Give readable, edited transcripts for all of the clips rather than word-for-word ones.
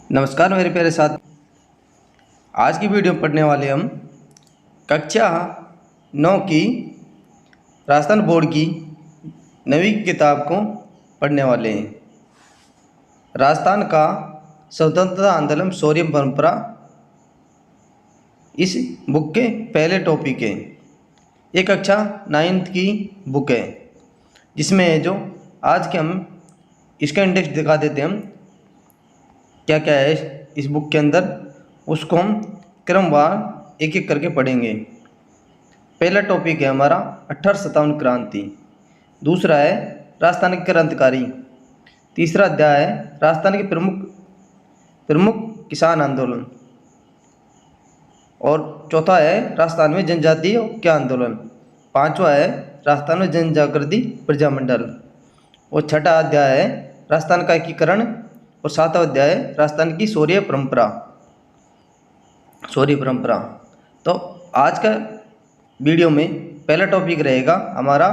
नमस्कार मेरे प्यारे साथ। आज की वीडियो में पढ़ने वाले हम कक्षा 9 की राजस्थान बोर्ड की नवी किताब को पढ़ने वाले हैं। राजस्थान का स्वतंत्रता आंदोलन शौर्य परंपरा इस बुक के पहले टॉपिक है। ये कक्षा 9th की बुक है, जिसमें जो आज के हम इसका इंडेक्स दिखा देते हैं हम क्या क्या है इस बुक के अंदर, उसको हम क्रमवार एक एक करके पढ़ेंगे। पहला टॉपिक है हमारा 1857 क्रांति। दूसरा है राजस्थान के क्रांतिकारी। तीसरा अध्याय है राजस्थान के प्रमुख किसान आंदोलन। और चौथा है राजस्थान में जनजातीय के आंदोलन। पांचवा है राजस्थान में जन जागृति प्रजामंडल। और छठा अध्याय है राजस्थान का एकीकरण। और सातवां अध्याय है राजस्थान की शौर्य परंपरा। तो आज का वीडियो में पहला टॉपिक रहेगा हमारा,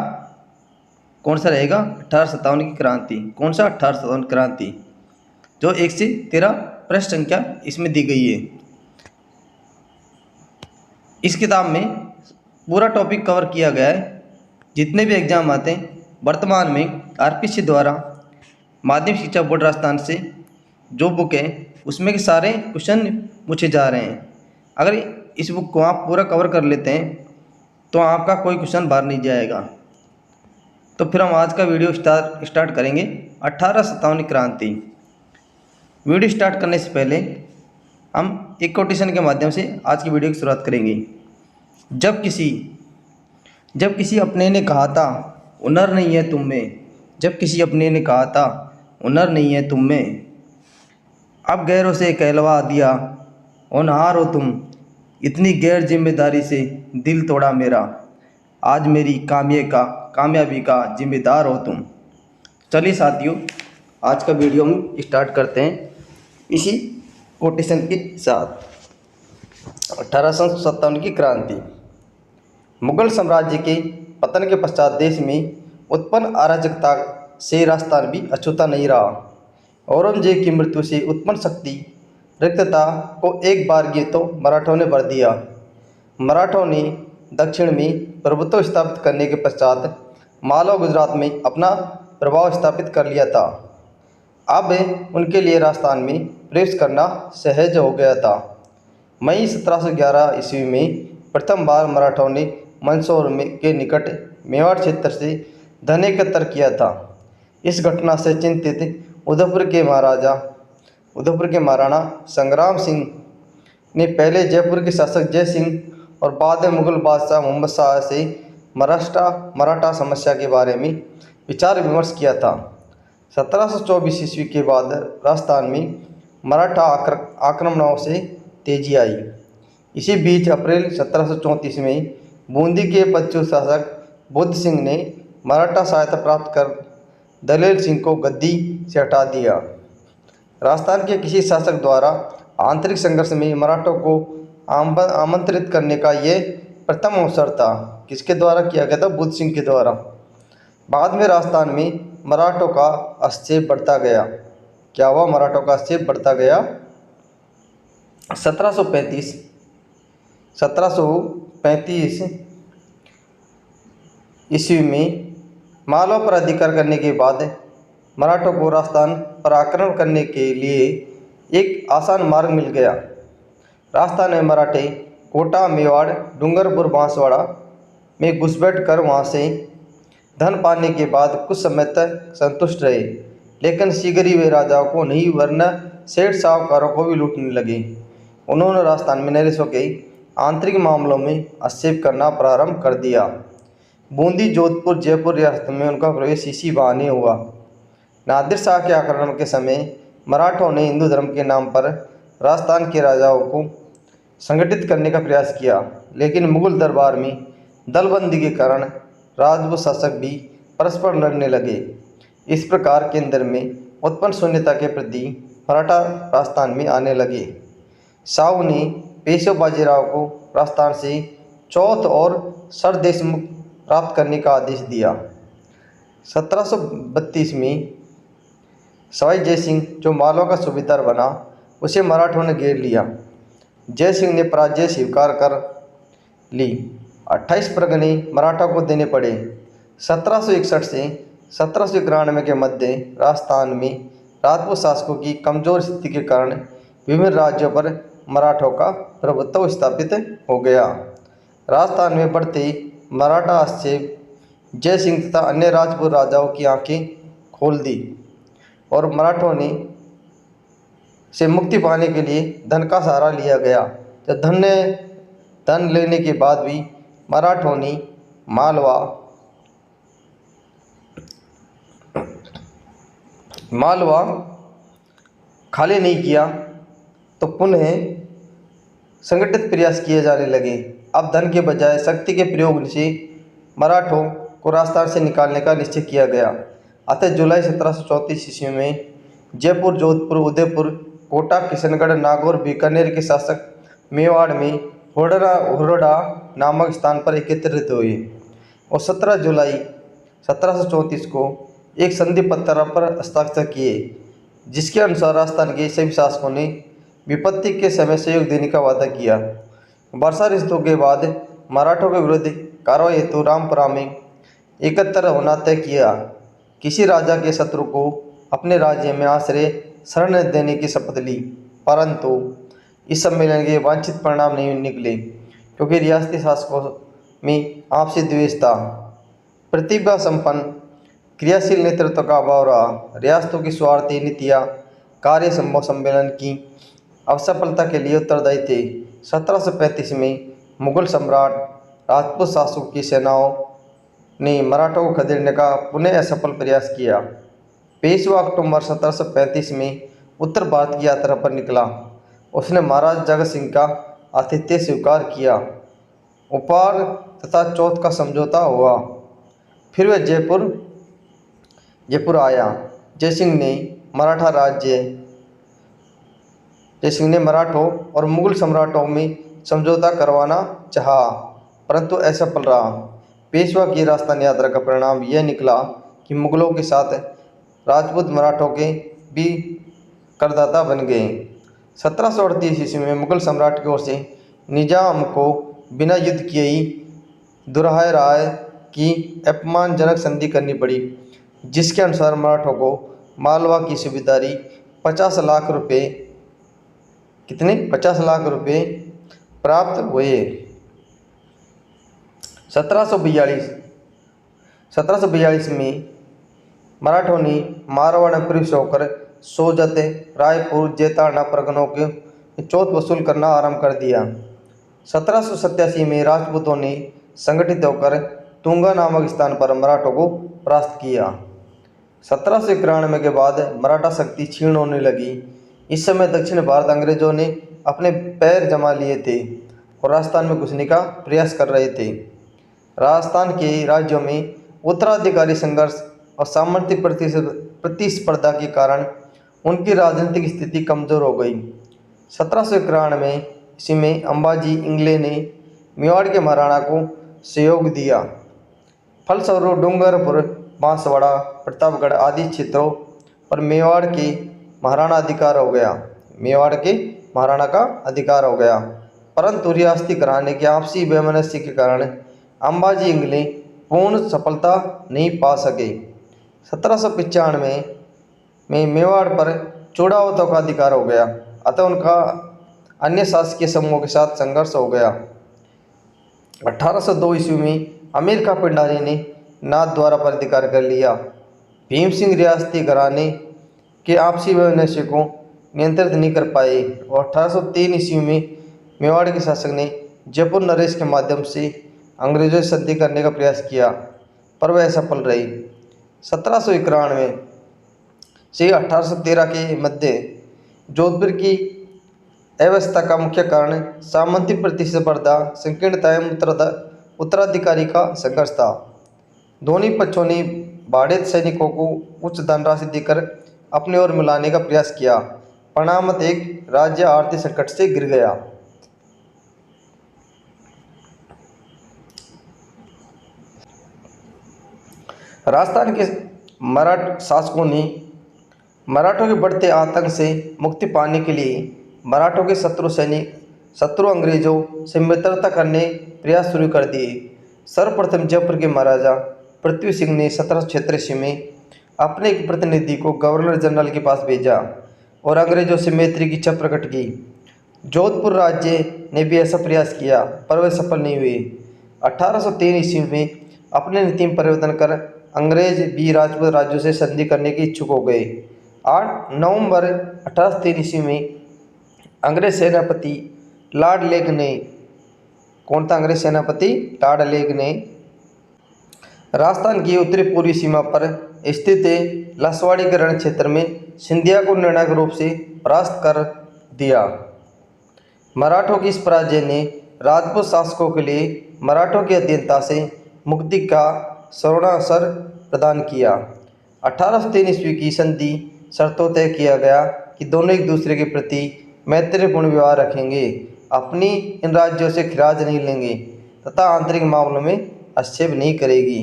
कौन सा रहेगा? 1857 की क्रांति। कौन सा? 1857 क्रांति, जो 1 से 13 पृष्ठ संख्या इसमें दी गई है। इस किताब में पूरा टॉपिक कवर किया गया है। जितने भी एग्जाम आते हैं वर्तमान में आरपीसी द्वारा माध्यमिक शिक्षा बोर्ड राजस्थान से जो बुक है उसमें के सारे क्वेश्चन पूछे जा रहे हैं। अगर इस बुक को आप पूरा कवर कर लेते हैं तो आपका कोई क्वेश्चन बाहर नहीं जाएगा। तो फिर हम आज का वीडियो स्टार्ट करेंगे 1857 क्रांति। वीडियो स्टार्ट करने से पहले हम एक कोटेशन के माध्यम से आज की वीडियो की शुरुआत करेंगे। जब किसी अपने ने कहा था हुनर नहीं है तुम में, जब किसी अपने ने कहा था हुनर नहीं है तुम में, अब गैरों से कहलवा दिया होनहार हो तुम, इतनी गैर जिम्मेदारी से दिल तोड़ा मेरा, आज मेरी कामयाबी का जिम्मेदार हो तुम। चलिए साथियों, आज का वीडियो हम स्टार्ट करते हैं इसी कोटेशन के साथ। 1857 की क्रांति। मुगल साम्राज्य के पतन के पश्चात देश में उत्पन्न अराजकता से राजस्थान भी अछूता नहीं रहा। औरंगजेब की मृत्यु से उत्पन्न शक्ति रिक्तता को एक बार ये तो मराठों ने भर दिया। मराठों ने दक्षिण में प्रभुत्व स्थापित करने के पश्चात मालवा गुजरात में अपना प्रभाव स्थापित कर लिया था। अब उनके लिए राजस्थान में प्रवेश करना सहज हो गया था। मई 1711 ईस्वी में प्रथम बार मराठों ने मंदसौर के निकट मेवाड़ क्षेत्र से धन एकत्र किया था। इस घटना से चिंतित उदयपुर के महाराणा संग्राम सिंह ने पहले जयपुर के शासक जय सिंह और बाद में मुगल बादशाह मोहम्मद शाह से मराठा समस्या के बारे में विचार विमर्श किया था। 1724 ईस्वी के बाद राजस्थान में मराठा आक्रमणों से तेजी आई। इसी बीच अप्रैल 1734 में बूंदी के पच्चू शासक बुद्ध सिंह ने मराठा सहायता प्राप्त कर दलेल सिंह को गद्दी से हटा दिया। राजस्थान के किसी शासक द्वारा आंतरिक संघर्ष में मराठों को आमंत्रित करने का ये प्रथम अवसर था। किसके द्वारा किया गया था? बुद्ध सिंह के द्वारा। बाद में राजस्थान में मराठों का हस्तक्षेप बढ़ता गया। क्या हुआ? मराठों का हस्तक्षेप बढ़ता गया। 1735 ईस्वी में मालवा पर अधिकार करने के बाद मराठों को राजस्थान पर आक्रमण करने के लिए एक आसान मार्ग मिल गया। राजस्थान में मराठे कोटा, मेवाड़, डूंगरपुर, बांसवाड़ा में घुसपैठ कर वहां से धन पाने के बाद कुछ समय तक संतुष्ट रहे, लेकिन शीघ्र ही वे राजाओं को नहीं वरना सेठ साहूकारों को भी लूटने लगे। उन्होंने राजस्थान में नरेशों के आंतरिक मामलों में हस्तक्षेप करना प्रारंभ कर दिया। बूंदी, जोधपुर, जयपुर रियासत में उनका प्रवेश इसी बहाने हुआ। नादिर शाह के आक्रमण के समय मराठों ने हिंदू धर्म के नाम पर राजस्थान के राजाओं को संगठित करने का प्रयास किया, लेकिन मुगल दरबार में दलबंदी के कारण राजपूत शासक भी परस्पर लड़ने लगे। इस प्रकार केंद्र में उत्पन्न शून्यता के प्रति मराठा राजस्थान में आने लगे। शाहू ने पेशवा बाजीराव को राजस्थान से चौथ और सरदेश मुक्त प्राप्त करने का आदेश दिया। 1732 में सवाई जय सिंह जो मालवा का सूबेदार बना, उसे मराठों ने घेर लिया। जय सिंह ने पराजय स्वीकार कर ली। 28 परगने मराठा को देने पड़े। 1761 से 1791 के मध्य राजस्थान में राजपूत शासकों की कमजोर स्थिति के कारण विभिन्न राज्यों पर मराठों का प्रभुत्व स्थापित हो गया। राजस्थान में बढ़ते मराठा हस्तक्षेप जय सिंह तथा अन्य राजपूत राजाओं की आंखें खोल दी और मराठों ने से मुक्ति पाने के लिए धन का सहारा लिया गया। जब धन लेने के बाद भी मराठों ने मालवा खाली नहीं किया तो पुनः संगठित प्रयास किए जाने लगे। अब धन के बजाय शक्ति के प्रयोग से मराठों को राजस्थान से निकालने का निश्चय किया गया। अतः जुलाई 1734 ईस्वी में जयपुर, जोधपुर, उदयपुर, कोटा, किशनगढ़, नागौर, बीकानेर के शासक मेवाड़ में हुरडा नामक स्थान पर एकत्रित हुए और 17 जुलाई 1734 को एक संधि पत्र पर हस्ताक्षर किए, जिसके अनुसार राजस्थान के सभी शासकों ने विपत्ति के समय सहयोग देने का वादा किया। वर्षा ऋतु के बाद मराठों के विरुद्ध कार्रवाई हेतु रामपुरा में एकत्र होना तय किया। किसी राजा के शत्रु को अपने राज्य में आश्रय शरण देने की शपथ ली, परंतु इस सम्मेलन के वांछित परिणाम नहीं निकले, क्योंकि रियासती शासकों में आपसी द्वेष था। प्रतिभा संपन्न क्रियाशील नेतृत्व का अभाव रहा। रियासतों की स्वार्थी नीतियाँ कार्य संभव सम्मेलन की असफलता के लिए उत्तरदायी थे। 1735 में मुगल सम्राट राजपूत शासकों की सेनाओं ने मराठों को खदेड़ने का पुनः असफल प्रयास किया। पेशवा अक्टूबर 1735 में उत्तर भारत की यात्रा पर निकला। उसने महाराज जगत सिंह का आतिथ्य स्वीकार किया। उपहार तथा चौथ का समझौता हुआ। फिर वह जयपुर आया। जय सिंह ने मराठों और मुगल सम्राटों में समझौता करवाना चाहा, परंतु असफल रहा। पेशवा की राजस्थान यात्रा का परिणाम यह निकला कि मुगलों के साथ राजपूत मराठों के भी करदाता बन गए। 1738 ईस्वी में मुगल सम्राट की ओर से निजाम को बिना युद्ध किए ही दुराहा राय की अपमानजनक संधि करनी पड़ी, जिसके अनुसार मराठों को मालवा की सूबेदारी 50 लाख रुपए प्राप्त हुए। 1742 में मराठों ने मारवाड़ में प्रवेश होकर सोजत, रायपुर, जैतारना परगनों के चौथ वसूल करना आरंभ कर दिया। 1787 में राजपूतों ने संगठित होकर तुंगा नामक स्थान पर मराठों को परास्त किया। 1791 के बाद मराठा शक्ति क्षीण होने लगी। इस समय दक्षिण भारत अंग्रेजों ने अपने पैर जमा लिए थे और राजस्थान में घुसने का प्रयास कर रहे थे। राजस्थान के राज्यों में उत्तराधिकारी संघर्ष और सामर्थ्य प्रतिस्पर्धा के कारण उनकी राजनीतिक स्थिति कमजोर हो गई। 1791 ईस्वी में अंबाजी इंगले ने मेवाड़ के महाराणा को सहयोग दिया। फलस्वरूप डूंगरपुर, बांसवाड़ा, प्रतापगढ़ आदि क्षेत्रों पर मेवाड़ के महाराणा का अधिकार हो गया, परंतु रियासती घराने के आपसी वैमनस्य के कारण अंबाजी इंगले पूर्ण सफलता नहीं पा सके। 1795 में मेवाड़ पर चूड़ावतों का अधिकार हो गया, अतः उनका अन्य शासकीय समूहों के साथ संघर्ष हो गया। 1802 ईस्वी में अमीर खां पिंडारी ने नाथ द्वारा पर अधिकार कर लिया। भीम सिंह रियासती घराने के आपसी वैमनस्य को नियंत्रित नहीं कर पाए और 1803 ईस्वी में मेवाड़ के शासक ने जयपुर नरेश के माध्यम से अंग्रेजों से संधि करने का प्रयास किया, पर वह असफल रही। 1791 से 1813 के मध्य जोधपुर की अव्यवस्था का मुख्य कारण सामंती प्रतिस्पर्धा, संकीर्णता एवं उत्तराधिकारी का संघर्ष था। दोनों पक्षों ने बाढ़े सैनिकों को उच्च धनराशि देकर अपनी ओर मिलाने का प्रयास किया। परिणामतः एक राज्य आर्थिक संकट से गिर गया। राजस्थान के मराठा शासकों ने मराठों के बढ़ते आतंक से मुक्ति पाने के लिए मराठों के शत्रु अंग्रेजों से मित्रता करने प्रयास शुरू कर दिए। सर्वप्रथम जयपुर के महाराजा पृथ्वी सिंह ने 1786 में अपने एक प्रतिनिधि को गवर्नर जनरल के पास भेजा और अंग्रेजों से मैत्री की इच्छा प्रकट की। जोधपुर राज्य ने भी ऐसा प्रयास किया पर वे सफल नहीं हुए। 1803 ईस्वी में अपने नीति में परिवर्तन कर अंग्रेज भी राजपूत राज्यों से संधि करने के इच्छुक हो गए। 8 नवंबर 1803 ईस्वी में अंग्रेज सेनापति लॉर्ड लेक ने, कौन था अंग्रेज सेनापति? लॉर्ड लेक ने राजस्थान की उत्तरी पूर्वी सीमा पर स्थित लसवाड़ी के रण क्षेत्र में सिंधिया को निर्णायक रूप से परास्त कर दिया। मराठों की इस पराजय ने राजपूत शासकों के लिए मराठों की अधीनता से मुक्ति का स्वर्णावसर प्रदान किया। 1803 ईस्वी की संधि शर्तों तय किया गया कि दोनों एक दूसरे के प्रति मैत्रीपूर्ण व्यवहार रखेंगे, अपनी इन राज्यों से खिराज नहीं लेंगे तथा आंतरिक मामलों में हस्तक्षेप नहीं करेगी।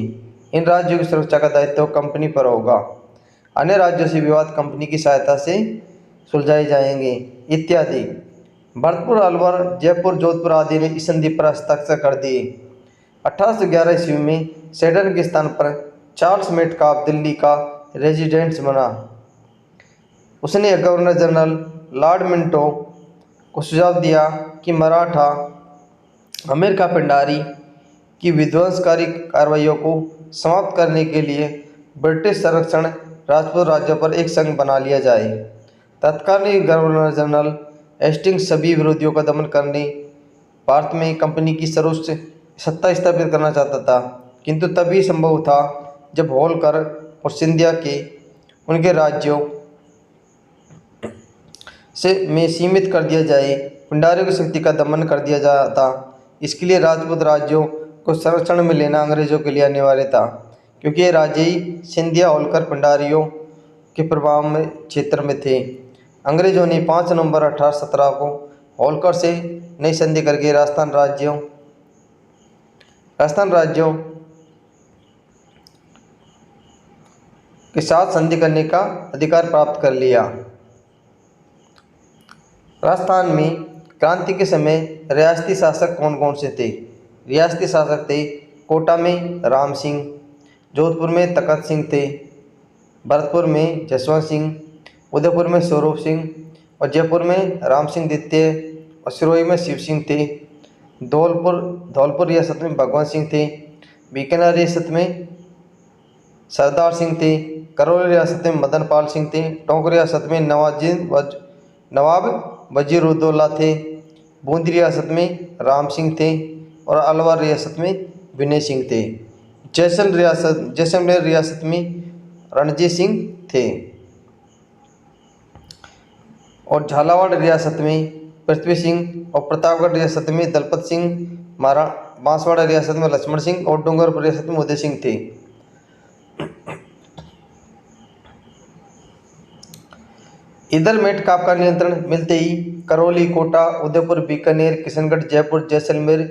इन राज्यों की सुरक्षा का दायित्व कंपनी पर होगा। अन्य राज्यों से विवाद कंपनी की सहायता से सुलझाए जाएंगे इत्यादि। भरतपुर, अलवर, जयपुर, जोधपुर आदि ने इस संधि पर हस्ताक्षर कर दिए। 1811 ईस्वी में सेडन के स्थान पर चार्ल्स मेटकाफ दिल्ली का रेजिडेंट बना। उसने गवर्नर जनरल लॉर्ड मिंटो को सुझाव दिया कि मराठा अमेरिका पिंडारी की विध्वंसकारी कार्रवाइयों को समाप्त करने के लिए ब्रिटिश संरक्षण राजपूत राज्यों पर एक संघ बना लिया जाए। तत्कालीन गवर्नर जनरल हेस्टिंग्स सभी विरोधियों का दमन करने भारत में कंपनी की सर्वोच्च सत्ता स्थापित करना चाहता था, किंतु तभी संभव था जब होलकर और सिंधिया के उनके राज्यों से में सीमित कर दिया जाए, पिंडारियों की शक्ति का दमन कर दिया जाता। इसके लिए राजपूत राज्यों को संरक्षण में लेना अंग्रेजों के लिए अनिवार्य था, क्योंकि ये राज्य ही सिंधिया, होलकर, पिंडारियों के प्रभाव में क्षेत्र में थे। अंग्रेजों ने 5 नवंबर 1817 को होलकर से नई संधि करके राजस्थान राज्यों के साथ संधि करने का अधिकार प्राप्त कर लिया। राजस्थान में क्रांति के समय रियासती शासक कौन कौन से थे? रियासती शासक थे कोटा में राम सिंह, जोधपुर में तखत सिंह थे, भरतपुर में जसवंत सिंह, उदयपुर में स्वरूप सिंह और जयपुर में राम सिंह द्वितीय और सिरोही में शिव सिंह थे। धौलपुर रियासत में भगवंत सिंह थे। बीकानेर रियासत में सरदार सिंह थे। करौली रियासत में मदन पाल सिंह थे। टोंक रियासत में नवाब वजीरुद्दौला थे। बूंदी रियासत में राम सिंह थे और अलवर रियासत में विनय सिंह थे। जैसलमेर रियासत में रणजीत सिंह थे और झालावाड़ रियासत में पृथ्वी सिंह और प्रतापगढ़ रियासत में दलपत सिंह, बांसवाड़ा रियासत में लक्ष्मण सिंह और डूंगरपुर रियासत में उदय सिंह थे। इधर मेटकाफ का नियंत्रण मिलते ही करौली, कोटा, उदयपुर, बीकानेर, किशनगढ़, जयपुर, जैसलमेर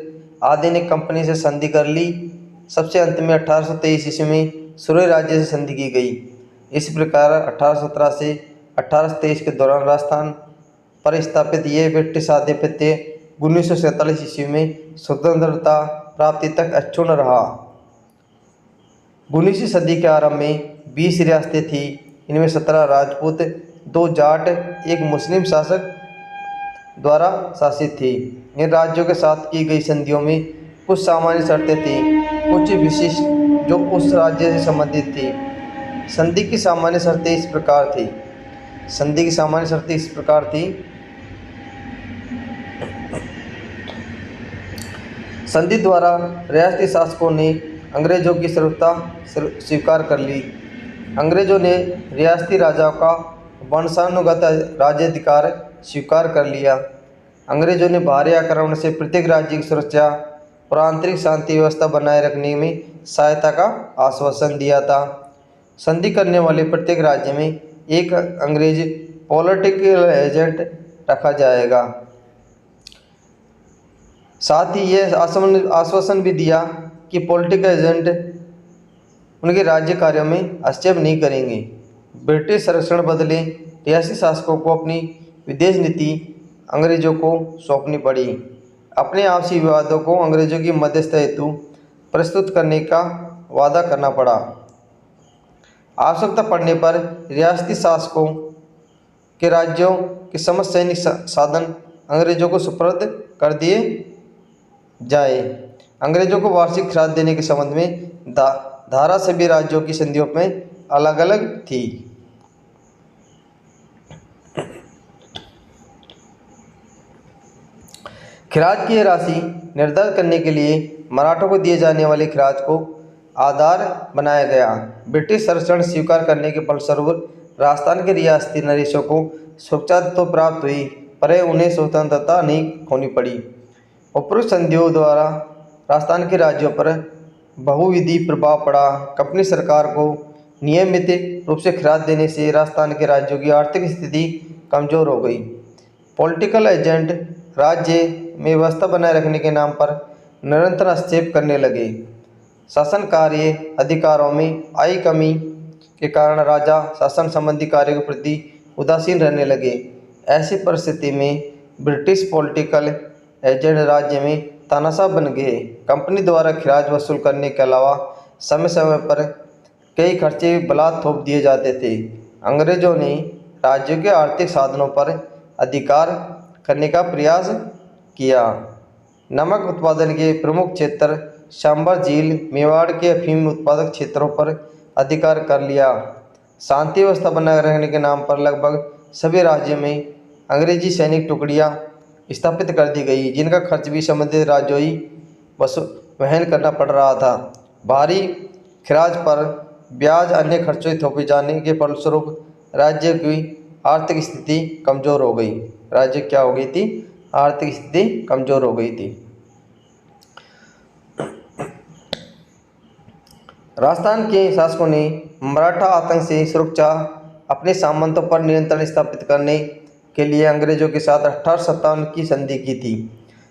आदि ने कंपनी से संधि कर ली। सबसे अंत में 1823 ईस्वी में सुरई राज्य से संधि की गई। इस प्रकार 1817 से 1823 के दौरान राजस्थान पर स्थापित यह ब्रिटिश आधिपत्य 1947 ईस्वी में स्वतंत्रता प्राप्ति तक अक्षुण्ण रहा। 19वीं सदी के आरंभ में 20 रियासतें थीं। इनमें 17 राजपूत, 2 जाट, एक मुस्लिम शासक द्वारा शासित थी। इन राज्यों के साथ की गई संधियों में कुछ सामान्य शर्तें थीं, कुछ विशिष्ट जो उस राज्य से संबंधित थी। संधि की सामान्य शर्तें इस प्रकार थी। संधि द्वारा रियासती शासकों ने अंग्रेजों की सर्वता स्वीकार कर ली। अंग्रेजों ने रियासती राजाओं का वंशानुगत राज्याधिकार स्वीकार कर लिया। अंग्रेजों ने बाहरी आक्रमण से प्रत्येक राज्य की सुरक्षा और आंतरिक शांति व्यवस्था बनाए रखने में सहायता का आश्वासन दिया था। संधि करने वाले प्रत्येक राज्य में एक अंग्रेज पॉलिटिकल एजेंट रखा जाएगा। साथ ही यह आश्वासन भी दिया कि पॉलिटिकल एजेंट उनके राज्य कार्यों में हस्तक्षेप नहीं करेंगे। ब्रिटिश संरक्षण बदले रियासती शासकों को अपनी विदेश नीति अंग्रेजों को सौंपनी पड़ी। अपने आपसी विवादों को अंग्रेजों की मध्यस्थ हेतु प्रस्तुत करने का वादा करना पड़ा। आवश्यकता पड़ने पर रियासती शासकों के राज्यों के समस्त सैनिक साधन अंग्रेजों को सुपुर्द कर दिए जाए। अंग्रेजों को वार्षिक खराद देने के संबंध में धारा सभी राज्यों की संधियों में अलग अलग थी। खिराज की राशि निर्धारित करने के लिए मराठों को दिए जाने वाले खिराज को आधार बनाया गया। ब्रिटिश संरक्षण स्वीकार करने के फलस्वरूप राजस्थान के रियासती नरेशों को सुरक्षा तो प्राप्त हुई, पर उन्हें स्वतंत्रता नहीं खोनी पड़ी। उपरोक्त संधियों द्वारा राजस्थान के राज्यों पर बहुविधि प्रभाव पड़ा। कंपनी सरकार को नियमित रूप से खिराज देने से राजस्थान के राज्यों की आर्थिक स्थिति कमजोर हो गई। पॉलिटिकल एजेंट राज्य में व्यवस्था बनाए रखने के नाम पर निरंतर हस्तक्षेप करने लगे। शासन कार्य अधिकारों में आई कमी के कारण राजा शासन संबंधी कार्यों के प्रति उदासीन रहने लगे। ऐसी परिस्थिति में ब्रिटिश पॉलिटिकल एजेंट राज्य में तानाशाह बन गए। कंपनी द्वारा खिराज वसूल करने के अलावा समय समय पर कई खर्चे बलात् थोप दिए जाते थे। अंग्रेजों ने राज्यों के आर्थिक साधनों पर अधिकार करने का प्रयास किया। नमक उत्पादन के प्रमुख क्षेत्र सांभर झील, मेवाड़ के अफीम उत्पादक क्षेत्रों पर अधिकार कर लिया। शांति व्यवस्था बनाए रखने के नाम पर लगभग सभी राज्यों में अंग्रेजी सैनिक टुकड़ियां स्थापित कर दी गई, जिनका खर्च भी संबंधित राज्यों ही वहन करना पड़ रहा था। भारी खिराज पर ब्याज अन्य खर्चों थोपे जाने के फलस्वरूप राज्य की आर्थिक स्थिति कमजोर हो गई। राज्य क्या हो गई थी? आर्थिक स्थिति कमजोर हो गई थी। राजस्थान के शासकों ने मराठा आतंक से सुरक्षा अपने सामंतों पर नियंत्रण स्थापित करने के लिए अंग्रेजों के साथ 1857 की संधि की थी।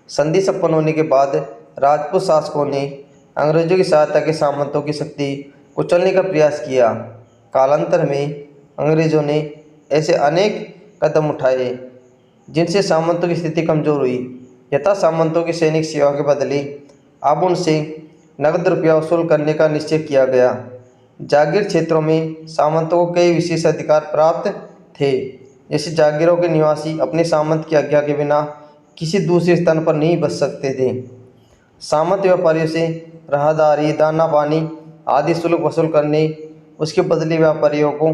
संधि संपन्न होने के बाद राजपूत शासकों ने अंग्रेजों की सहायता के सामंतों की शक्ति कुचलने का प्रयास किया। कालांतर में अंग्रेजों ने ऐसे अनेक कदम उठाए जिनसे सामंतों की स्थिति कमजोर हुई। यथा सामंतों की सैनिक सेवा के बदले अब उनसे नकद रुपया वसूल करने का निश्चय किया गया। जागीर क्षेत्रों में सामंतों को कई विशेष अधिकार प्राप्त थे, जैसे जागीरों के निवासी अपने सामंत की आज्ञा के बिना किसी दूसरे स्थान पर नहीं बस सकते थे। सामंत व्यापारियों से राहदारी, दाना पानी आदि शुल्क वसूल करने, उसके बदले व्यापारियों को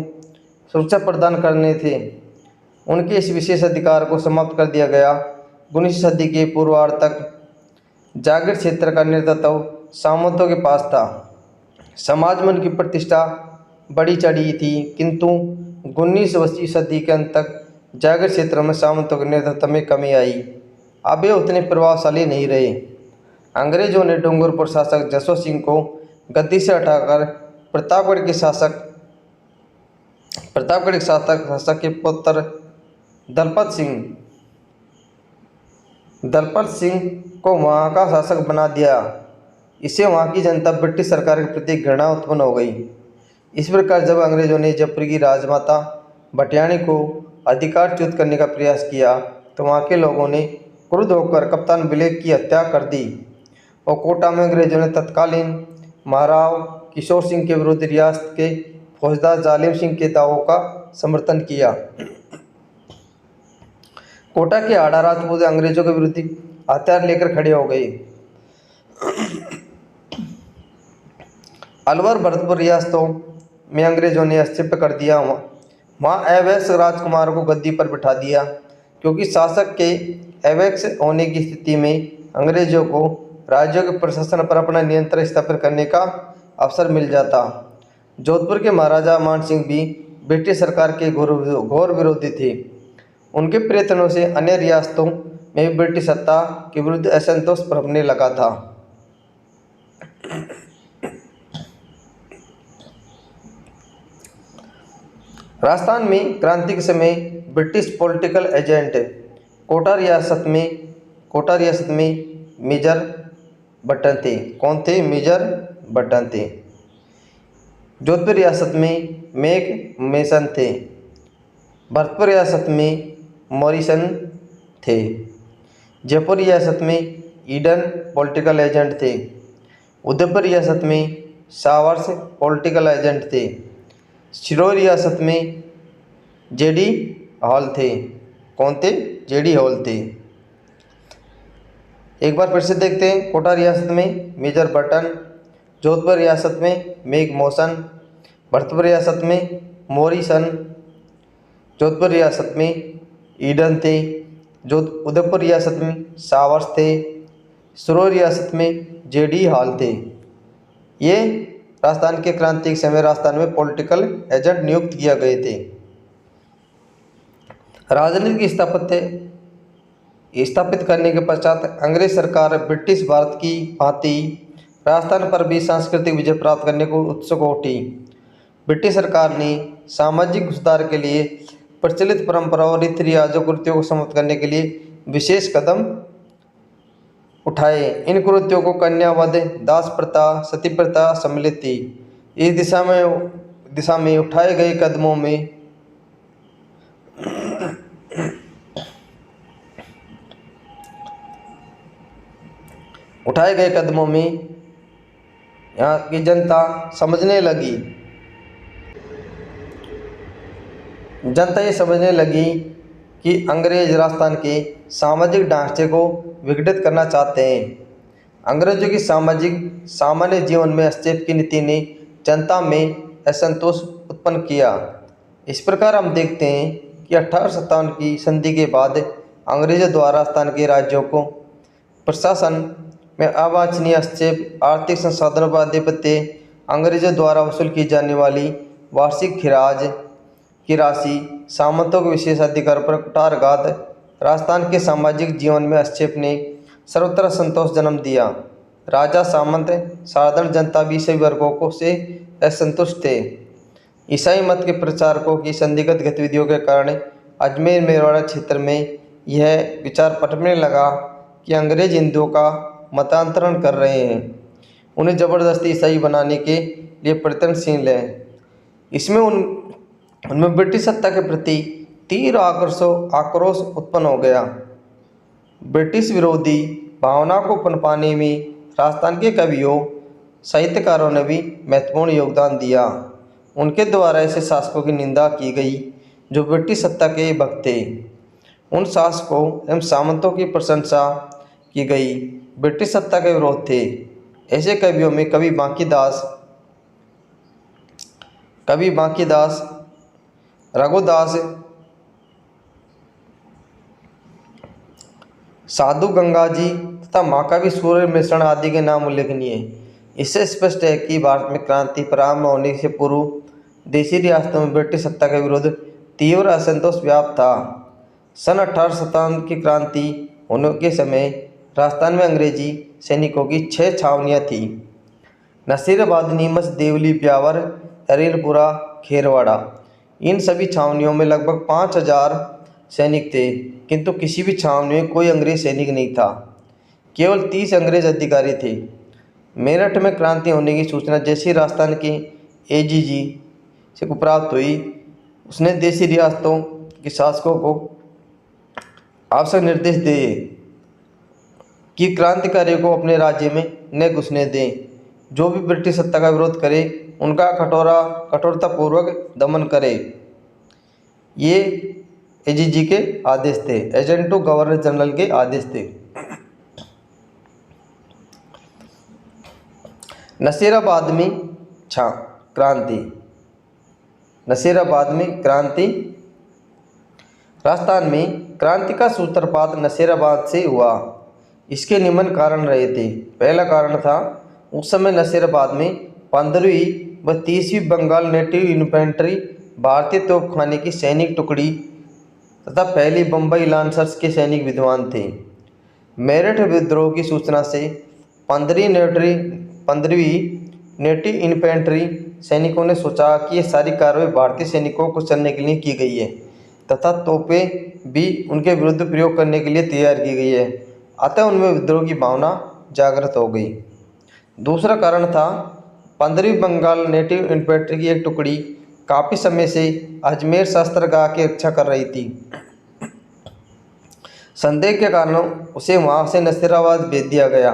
सुरक्षा प्रदान करने थे। उनके इस विशेष अधिकार को समाप्त कर दिया गया। 19वीं सदी के पूर्वार्ध तक जागीर क्षेत्र का नेतृत्व सामंतों के पास था। समाज में उनकी प्रतिष्ठा बढ़ी चढ़ी थी, किंतु 19वीं सदी के अंत तक जागीर क्षेत्र में सामंतों के नेतृत्व में कमी आई। अब ये उतने प्रभावशाली नहीं रहे। अंग्रेजों ने डूंगरपुर शासक जसवंत सिंह को गद्दी से हटाकर प्रतापगढ़ के शासक के पुत्र दलपत सिंह को वहाँ का शासक बना दिया। इससे वहाँ की जनता ब्रिटिश सरकार के प्रति घृणा उत्पन्न हो गई। इस प्रकार जब अंग्रेजों ने जयपुर की राजमाता भटियाणी को अधिकारच्युत करने का प्रयास किया तो वहाँ के लोगों ने क्रुद्ध होकर कप्तान ब्लेक की हत्या कर दी और कोटा में अंग्रेजों ने तत्कालीन महाराव किशोर सिंह के विरुद्ध रियासत के फौजदार जालिम सिंह के दावों का समर्थन किया। कोटा के आड़ा राजपूत अंग्रेजों के विरुद्ध हथियार लेकर खड़े हो गए। अलवर भरतपुर रियासतों में अंग्रेजों ने हस्तक्षेप कर दिया। वहाँ अवैध राजकुमार को गद्दी पर बिठा दिया, क्योंकि शासक के अवैध होने की स्थिति में अंग्रेजों को राज्यों के प्रशासन पर अपना नियंत्रण स्थापित करने का अवसर मिल जाता। जोधपुर के महाराजा मान सिंह भी ब्रिटिश सरकार के घोर विरोधी थे। उनके प्रयत्नों से अन्य रियासतों में भी ब्रिटिश सत्ता के विरुद्ध असंतोष प्रभने लगा था। राजस्थान में क्रांति के समय ब्रिटिश पॉलिटिकल एजेंट कोटा रियासत में मेजर बटन थे। कौन थे? मेजर बटन थे। जोधपुर रियासत में मेक मेसन थे। भरतपुर रियासत में मॉरिसन थे। जयपुर रियासत में ईडन पॉलिटिकल एजेंट थे। उदयपुर रियासत में सावर्स पॉलिटिकल एजेंट थे। सिरोही रियासत में जेडी हॉल थे। कौन थे? जेडी हॉल थे। एक बार फिर से देखते हैं। कोटा रियासत में मेजर बर्टन, जोधपुर रियासत में मेघ मौसन, भरतपुर रियासत में मोरिसन, जोधपुर रियासत में ईडन थे, उदयपुर रियासत में सावर्स थे, सिरोही रियासत में जेडी हॉल थे। ये राजस्थान के क्रांति के समय राजस्थान में पॉलिटिकल एजेंट नियुक्त किए गए थे। राजनीतिक स्थापित करने के पश्चात अंग्रेज सरकार ब्रिटिश भारत की भांति राजस्थान पर भी सांस्कृतिक विजय प्राप्त करने को उत्सुक उठी। ब्रिटिश सरकार ने सामाजिक सुधार के लिए प्रचलित परंपराओं और रीति रिवाजों कृत्यों को समाप्त करने के लिए विशेष कदम उठाए। इन कृत्यों को कन्यावध, दास प्रथा, सती प्रथा सम्मिलित थी। इस दिशा में उठाए गए कदमों में यहाँ की जनता ये समझने लगी कि अंग्रेज राजस्थान के सामाजिक ढांचे को विघटित करना चाहते हैं। अंग्रेजों की सामान्य जीवन में हस्तक्षेप की नीति ने जनता में असंतोष उत्पन्न किया। इस प्रकार हम देखते हैं कि 1857 की संधि के बाद अंग्रेजों द्वारा राजस्थान के राज्यों को प्रशासन में अवांछनीय हस्तक्षेप, आर्थिक संसाधनों पर आधिपत्य, अंग्रेजों द्वारा वसूल की जाने वाली वार्षिक खिराज की राशि, सामंतों के विशेषाधिकार पर कुठारघात, राजस्थान के सामाजिक जीवन में हस्तक्षेप ने सर्वत्र संतोष जन्म दिया। राजा, सामंत, साधारण जनता भी सभी वर्गों से असंतुष्ट थे। ईसाई मत के प्रचारकों की संदिग्ध गतिविधियों के कारण अजमेर मेवाड़ क्षेत्र में यह विचार पटकने लगा कि अंग्रेज हिंदुओं का मतांतरण कर रहे हैं, उन्हें जबरदस्ती ईसाई बनाने के लिए प्रयत्नशील है। इसमें उनमें ब्रिटिश सत्ता के प्रति तीव्र आक्रोश उत्पन्न हो गया। ब्रिटिश विरोधी भावना को पनपाने में राजस्थान के कवियों, साहित्यकारों ने भी महत्वपूर्ण योगदान दिया। उनके द्वारा ऐसे शासकों की निंदा की गई जो ब्रिटिश सत्ता के भक्त थे। उन शासकों एवं सामंतों की प्रशंसा की गई ब्रिटिश सत्ता के विरोध थे। ऐसे कवियों में कवि बांकीदास, रघुदास, साधु गंगाजी तथा महाकवि सूर्य मिश्रण आदि के नाम उल्लेखनीय है। इससे स्पष्ट है कि भारत में क्रांति प्रारंभ होने से पूर्व देशी रियासतों में ब्रिटिश सत्ता के विरुद्ध तीव्र असंतोष व्याप्त था। सन 1857 की क्रांति होने के समय राजस्थान में अंग्रेजी सैनिकों की 6 छावनियाँ थीं। नसीराबाद, नीमच, देवली, ब्यावर, हरीरपुरा, खेरवाड़ा। इन सभी छावनियों में लगभग 5000 सैनिक थे, किंतु किसी भी छावनी में कोई अंग्रेज सैनिक नहीं था। केवल 30 अंग्रेज अधिकारी थे। मेरठ में क्रांति होने की सूचना जैसे ही राजस्थान के एजीजी से को प्राप्त हुई, उसने देशी रियासतों के शासकों को आवश्यक निर्देश दिए कि क्रांतिकारियों को अपने राज्य में न घुसने दें। जो भी ब्रिटिश सत्ता का विरोध करे उनका कठोरतापूर्वक दमन करे। ये एजीजी के आदेश थे, एजेंट टू गवर्नर जनरल के आदेश थे। नसीराबाद में क्रांति। राजस्थान में क्रांति का सूत्रपात नसीराबाद से हुआ। इसके निम्न कारण रहे थे। पहला कारण था, उस समय नसीराबाद में 15वीं व 30वीं बंगाल नेटिव इन्फेंट्री भारतीय तोपखाने की सैनिक टुकड़ी तथा पहली बम्बई लांसर्स के सैनिक विद्वान थे। मेरठ विद्रोह की सूचना से 15वीं नेटिव इन्फेंट्री सैनिकों ने सोचा कि यह सारी कार्रवाई भारतीय सैनिकों को कुचलने के लिए की गई है तथा तोपें भी उनके विरुद्ध प्रयोग करने के लिए तैयार की गई है। अतः उनमें विद्रोह की भावना जागृत हो गई। दूसरा कारण था, 15वीं बंगाल नेटिव इन्फेंट्री की एक टुकड़ी काफ़ी समय से अजमेर शस्त्रागार की रक्षा कर रही थी। संदेह के कारण उसे वहां से नसीराबाद भेज दिया गया।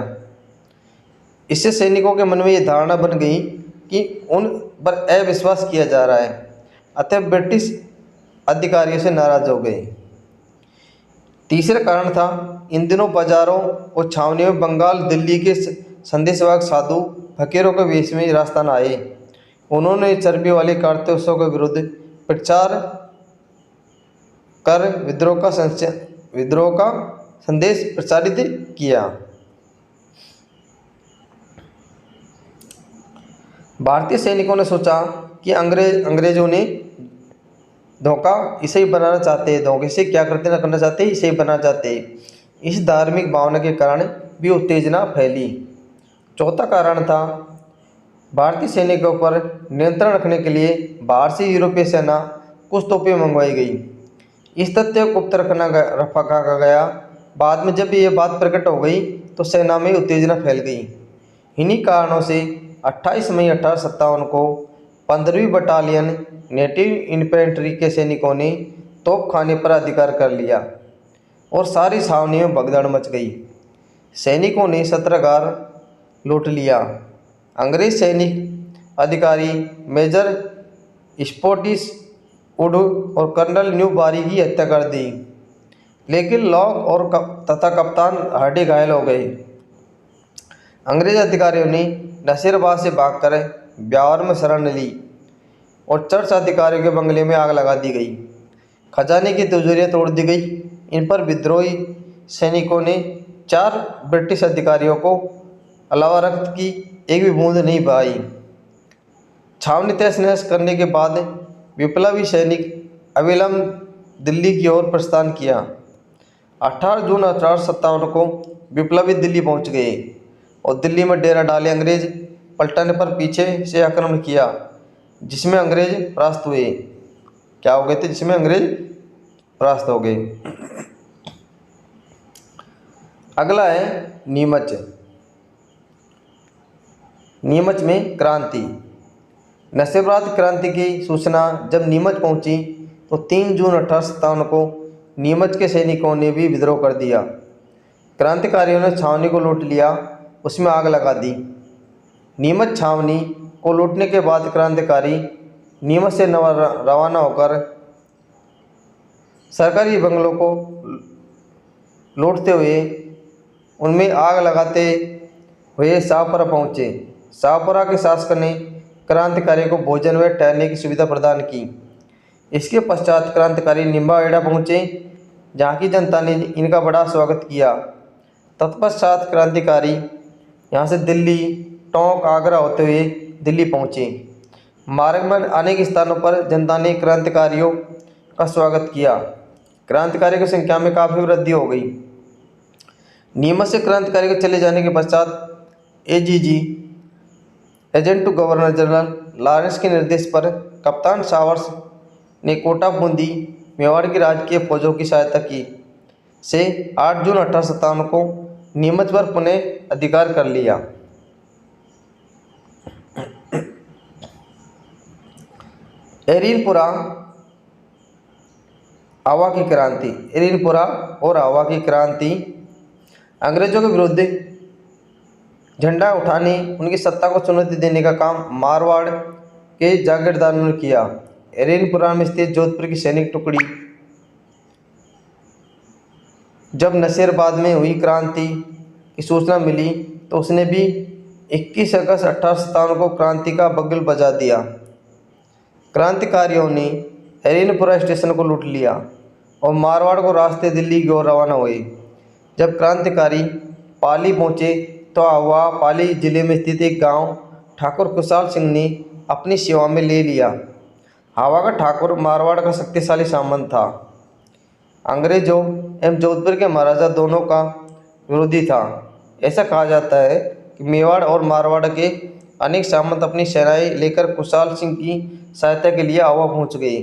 इससे सैनिकों के मन में ये धारणा बन गई कि उन पर अविश्वास किया जा रहा है, अतः ब्रिटिश अधिकारियों से नाराज हो गए। तीसरा कारण था, इन दिनों बाजारों और छावनियों में बंगाल दिल्ली के संदेशवाहक साधु फकीरों के वेश में राजस्थान आए। उन्होंने चर्बी वाले कारतूसों के विरुद्ध प्रचार कर विद्रोह का संदेश प्रचारित किया। भारतीय सैनिकों ने सोचा कि अंग्रेजों ने धोखा इसे ही बनाना चाहते हैं, धोखे से क्या करते ना करना चाहते हैं, इसे ही बनाना चाहते हैं। इस धार्मिक भावना के कारण भी उत्तेजना फैली। चौथा कारण था, भारतीय सैनिकों पर नियंत्रण रखने के लिए बाहर से यूरोपीय सेना कुछ तोपें मंगवाई गई। इस तथ्य को गुप्त रखा गया। बाद में जब ये बात प्रकट हो गई तो सेना में उत्तेजना फैल गई। इन्हीं कारणों से 28 मई 1857 को 15वीं बटालियन नेटिव इन्फेंट्री के सैनिकों ने तोपखाने पर अधिकार कर लिया और सारी छावनी में भगदड़ मच गई। सैनिकों ने सत्रागार लूट लिया। अंग्रेज सैनिक अधिकारी मेजर स्पॉटिस वुड और कर्नल न्यू बारी की हत्या कर दी, लेकिन लॉक और तथा कप्तान हार्डी घायल हो गए। अंग्रेज अधिकारियों ने नसीराबाद से भागकर ब्यावर में शरण ली और चर्च अधिकारियों के बंगले में आग लगा दी गई। खजाने की तिजोरियां तोड़ दी गई। इन पर विद्रोही सैनिकों ने 4 ब्रिटिश अधिकारियों को अलावा रक्त की एक भी बूंद नहीं बहाई। छावनी तहस नहस करने के बाद विप्लवी सैनिक अविलंब दिल्ली की ओर प्रस्थान किया। 18 जून 1857 को विप्लवी दिल्ली पहुंच गए और दिल्ली में डेरा डाले। अंग्रेज पलटने पर पीछे से आक्रमण किया, जिसमें अंग्रेज परास्त हुए। क्या हो गए थे? जिसमें अंग्रेज परास्त हो गए। अगला है नीमच। नीमच में क्रांति। नसीराबाद क्रांति की सूचना जब नीमच पहुंची तो 3 जून 1857 को नीमच के सैनिकों ने भी विद्रोह कर दिया। क्रांतिकारियों ने छावनी को लूट लिया, उसमें आग लगा दी। नीमच छावनी को लूटने के बाद क्रांतिकारी नीमच से रवाना होकर सरकारी बंगलों को लूटते हुए उनमें आग लगाते हुए शाहपुरा पहुँचे। शाहपुरा के शासक ने क्रांतिकारियों को भोजन व ठहरने की सुविधा प्रदान की। इसके पश्चात क्रांतिकारी निम्बाहेड़ा पहुँचे, जहाँ की जनता ने इनका बड़ा स्वागत किया। तत्पश्चात क्रांतिकारी यहाँ से दिल्ली, टोंक, आगरा होते हुए दिल्ली पहुँचे। मार्ग में अनेक स्थानों पर जनता ने क्रांतिकारियों का स्वागत किया। क्रांतिकारियों की संख्या में काफ़ी वृद्धि हो गई। नीमच से क्रांतिकारी के चले जाने के पश्चात AGG agent to governor general Lawrence के निर्देश पर कप्तान सावर्स ने कोटा, बूंदी, मेवाड़ की राजकीय फौजों की सहायता की से 8 जून 1857 को नीमच पर पुनः अधिकार कर लिया। एरीनपुरा आवा की क्रांति। एरीनपुरा और आवा की क्रांति अंग्रेजों के विरुद्ध झंडा उठाने, उनकी सत्ता को चुनौती देने का काम मारवाड़ के जागीरदारों ने किया। एरीनपुरा में स्थित जोधपुर की सैनिक टुकड़ी जब नसीराबाद में हुई क्रांति की सूचना मिली तो उसने भी 21 अगस्त 1857 को क्रांति का बगल बजा दिया। क्रांतिकारियों ने एरीनपुरा स्टेशन को लूट लिया और मारवाड़ को रास्ते दिल्ली की ओर रवाना हुए। जब क्रांतिकारी पाली पहुँचे तो आवा पाली जिले में स्थित एक गांव ठाकुर कुशाल सिंह ने अपनी सेवा में ले लिया। आवा का ठाकुर मारवाड़ का शक्तिशाली सामंत था। अंग्रेजों एवं जोधपुर के महाराजा दोनों का विरोधी था। ऐसा कहा जाता है कि मेवाड़ और मारवाड़ के अनेक सामंत अपनी सेनाएं लेकर कुशाल सिंह की सहायता के लिए आवा पहुंच गए।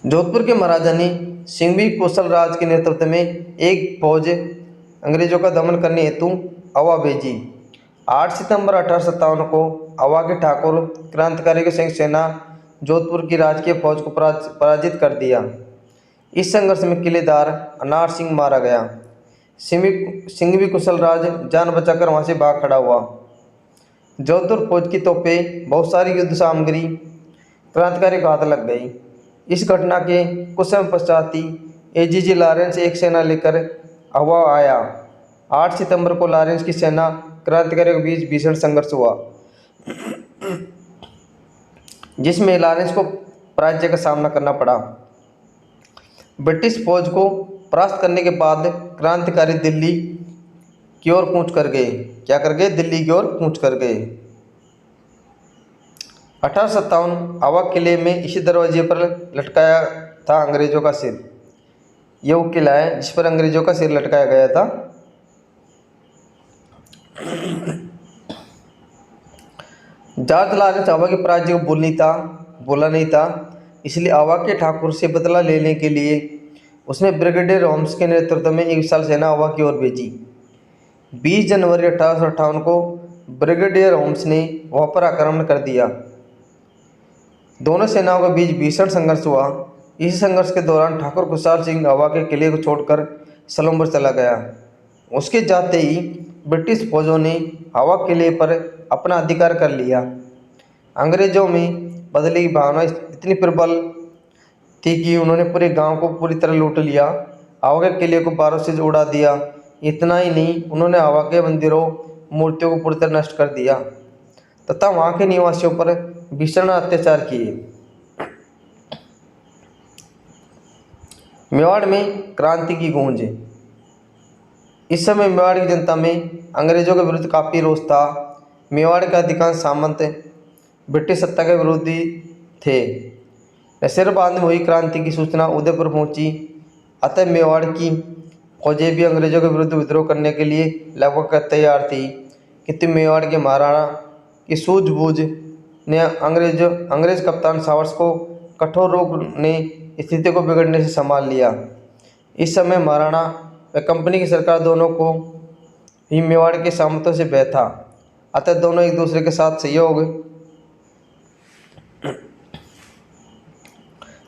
जोधपुर के महाराजा ने सिंघवी कौशल राज के नेतृत्व में एक फौज अंग्रेजों का दमन करने हेतु आवा भेजी। 8 सितंबर 1857 को आवा के ठाकुर क्रांतिकारी की संयुक्त सेना जोधपुर की राजकीय फौज को पराजित कर दिया। इस संघर्ष में किलेदार अनार सिंह मारा गया। सिंघवी कुशलराज जान बचाकर वहां से भाग खड़ा हुआ। जोधपुर फौज की तोपें, बहुत सारी युद्ध सामग्री क्रांतिकारी को हाथ लग गई। इस घटना के कुछ समय पश्चात ही एजीजी लॉरेंस एक सेना लेकर अगवा आया। 8 सितंबर को लॉरेंस की सेना क्रांतिकारियों के बीच भीषण संघर्ष हुआ, जिसमें लॉरेंस को पराजय का सामना करना पड़ा। ब्रिटिश फौज को परास्त करने के बाद क्रांतिकारी दिल्ली की ओर कूच कर गए। क्या कर गए? दिल्ली की ओर कूच कर गए। 1857 आवा किले में इसी दरवाजे पर लटकाया था अंग्रेजों का सिर। यह वो किला है जिस पर अंग्रेजों का सिर लटकाया गया था। जॉर्ज लॉरेंस आवा के पराजय को बोला नहीं था, इसलिए आवा के ठाकुर से बदला लेने के लिए उसने ब्रिगेडियर होम्स के नेतृत्व में एक विशाल सेना आवा की ओर भेजी। 20 जनवरी 1858 को ब्रिगेडियर होम्स ने वहां पर आक्रमण कर दिया। दोनों सेनाओं के बीच भीषण संघर्ष हुआ। इस संघर्ष के दौरान ठाकुर खुशहाल सिंह आवा के किले को छोड़कर सलम्बर चला गया। उसके जाते ही ब्रिटिश फौजों ने आवा किले पर अपना अधिकार कर लिया। अंग्रेजों में बदले की भावना इतनी प्रबल थी कि उन्होंने पूरे गांव को पूरी तरह लूट लिया। आवा के किले को बारूद से उड़ा दिया। इतना ही नहीं, उन्होंने आवा के मंदिरों, मूर्तियों को पूरी तरह नष्ट कर दिया तथा वहां के निवासियों पर भीषण अत्याचार किए। मेवाड़ में क्रांति की गूंज। इस समय मेवाड़ की जनता में अंग्रेजों के विरुद्ध काफ़ी रोष था। मेवाड़ के अधिकांश सामंत ब्रिटिश सत्ता के विरोधी थे। नसीराबाद में हुई क्रांति की सूचना उदयपुर पहुंची, अतः मेवाड़ की फौजें भी अंग्रेजों के विरुद्ध विद्रोह करने के लिए लगभग तैयार थी, किंतु मेवाड़ के महाराणा की सूझबूझ ने अंग्रेज कप्तान सावर्स को कठोर रोक ने स्थिति को बिगड़ने से संभाल लिया। इस समय महाराणा व कंपनी की सरकार दोनों को ही मेवाड़ के सामंतों से भय था, अतः दोनों एक दूसरे के साथ सहयोग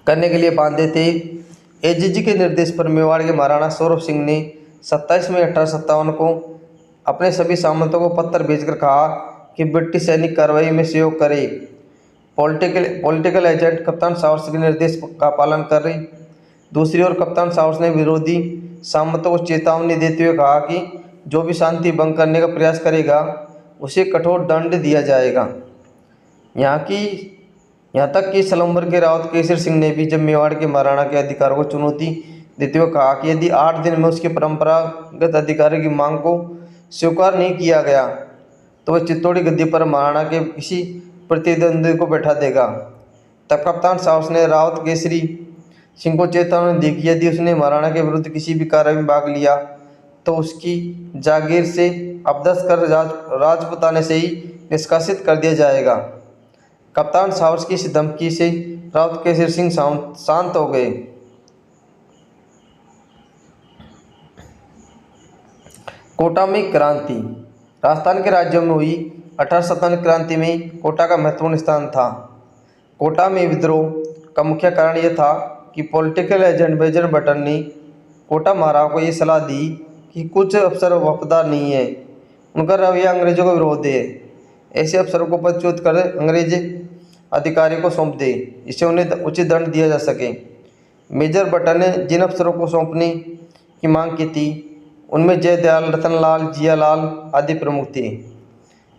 करने के लिए बांधे थे। एजीजी के निर्देश पर मेवाड़ के महाराणा सौरभ सिंह ने 27 मई 1857 को अपने सभी सामंतों को पत्र भेजकर कहा कि ब्रिटिश सैनिक कार्रवाई में सहयोग करे। पॉलिटिकल एजेंट कप्तान सावर्स के निर्देश का पालन कर रही। दूसरी ओर कप्तान सावर्स ने विरोधी सामंतों को चेतावनी देते हुए कहा कि जो भी शांति भंग करने का प्रयास करेगा उसे कठोर दंड दिया जाएगा। यहाँ तक कि सलम्बर के रावत केसर सिंह ने भी जब मेवाड़ के महाराणा के अधिकारों को चुनौती देते हुए कहा कि यदि 8 दिन में उसके परंपरागत अधिकारों की मांग को स्वीकार नहीं किया गया तो वह चित्तौड़ी गद्दी पर महाराणा के किसी प्रतिद्वंदी को बैठा देगा। तब कप्तान सावर्स ने रावत केसरी सिंह को चेतावनी दी कि यदि उसने महाराणा के विरुद्ध किसी भी कार्य में भाग लिया तो उसकी जागीर से अपदस्थ कर राजपुताने से ही निष्कासित कर दिया जाएगा। कप्तान सावर्स की इस धमकी से रावत केसरी सिंह शांत हो गए। कोटा में क्रांति। राजस्थान के राज्यों में हुई 1857 क्रांति में कोटा का महत्वपूर्ण स्थान था। कोटा में विद्रोह का मुख्य कारण यह था कि पॉलिटिकल एजेंट मेजर बटन ने कोटा महाराव को ये सलाह दी कि कुछ अफसर वफादार नहीं है, उनका रवैया अंग्रेजों का विरोध है। ऐसे अफसरों को पदच्युत कर अंग्रेज अधिकारी को सौंप दे, जिससे उन्हें उचित दंड दिया जा सके। मेजर बटन ने जिन अफसरों को सौंपने की मांग की थी उनमें जयदयाल, रतनलाल, जियालाल आदि प्रमुख थे।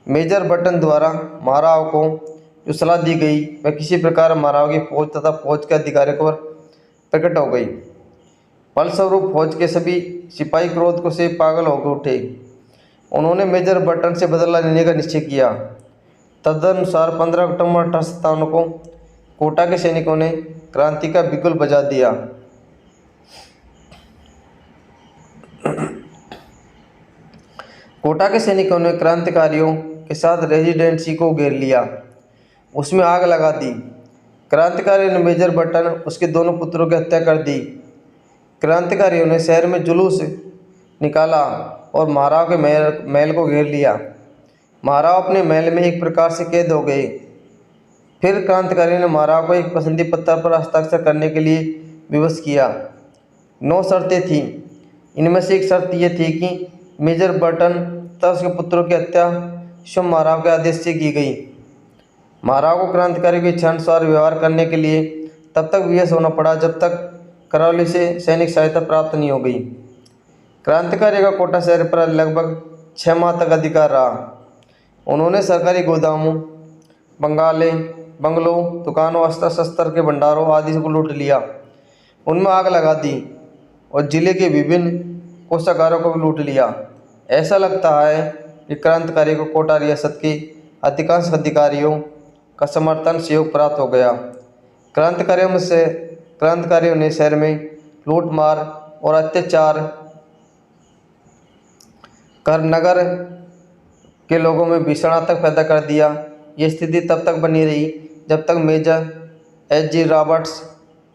मेजर बटन द्वारा महाराव को जो सलाह दी गई वह किसी प्रकार महाराव की फौज तथा फौज के अधिकारियों पर प्रकट हो गई। फलस्वरूप फौज के सभी सिपाही क्रोध को से पागल होकर उठे। उन्होंने मेजर बटन से बदला लेने का निश्चय किया। तदनुसार 15 अक्टूबर 1857 को कोटा के सैनिकों ने क्रांति का बिगुल बजा दिया। कोटा के सैनिकों ने क्रांतिकारियों के साथ रेजिडेंसी को घेर लिया, उसमें आग लगा दी। क्रांतिकारियों ने मेजर बटन उसके दोनों पुत्रों की हत्या कर दी। क्रांतिकारियों ने शहर में जुलूस निकाला और महाराव के महल को घेर लिया। महाराव अपने महल में एक प्रकार से कैद हो गए। फिर क्रांतिकारी ने महाराव को एक पसंदी पत्र पर हस्ताक्षर करने के लिए विवश किया। 9 शर्तें थीं। इनमें से एक शर्त यह थी कि मेजर बर्टन तथा उसके पुत्रों की हत्या स्वयं महाराव के आदेश से की गई। महाराव को क्रांतिकारी की इच्छानुसार व्यवहार करने के लिए तब तक विवश होना पड़ा जब तक करौली से सैनिक सहायता प्राप्त नहीं हो गई। क्रांतिकारी का कोटा शहर पर लगभग 6 माह तक अधिकार रहा। उन्होंने सरकारी गोदामों, बंगलों, दुकानों, अस्त्र शस्त्र के भंडारों आदि को लूट लिया, उनमें आग लगा दी और जिले के विभिन्न कोषागारों को भी लूट लिया। ऐसा लगता है कि क्रांतिकारी को कोटा रियासत के अधिकांश अधिकारियों का समर्थन सहयोग प्राप्त हो गया। क्रांतिकारियों ने शहर में लूटमार और अत्याचार कर नगर के लोगों में भीषण आतंक पैदा कर दिया। ये स्थिति तब तक बनी रही जब तक मेजर एच.जी. रॉबर्ट्स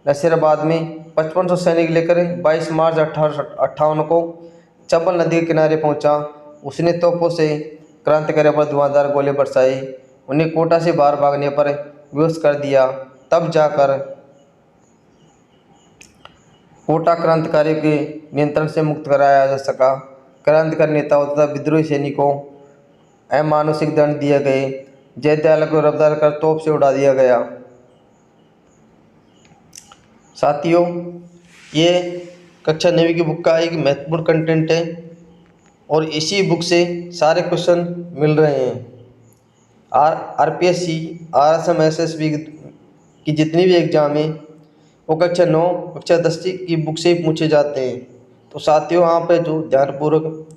नसीराबाद में 5500 सैनिक लेकर 22 मार्च 1858 को चंबल नदी के किनारे पहुंचा। उसने तोपों से क्रांतिकारियों पर धुआंधार गोले बरसाए, उन्हें कोटा से बाहर भागने पर विवश कर दिया। तब जाकर कोटा क्रांतिकारियों के नियंत्रण से मुक्त कराया जा सका। क्रांतिकारी नेताओं तथा विद्रोही सैनिकों अमानुषिक दंड दिए गए। जयदयाल को गिरफ्तार कर तोप से उड़ा दिया गया। साथियों, ये कक्षा 9वीं की बुक का एक महत्वपूर्ण कंटेंट है और इसी बुक से सारे क्वेश्चन मिल रहे हैं। आरपीएससी, आरएसएम, एसएसबी की जितनी भी एग्जाम है वो कक्षा 9, कक्षा 10 की बुक से ही पूछे जाते हैं। तो साथियों, आप पे जो ध्यानपूर्वक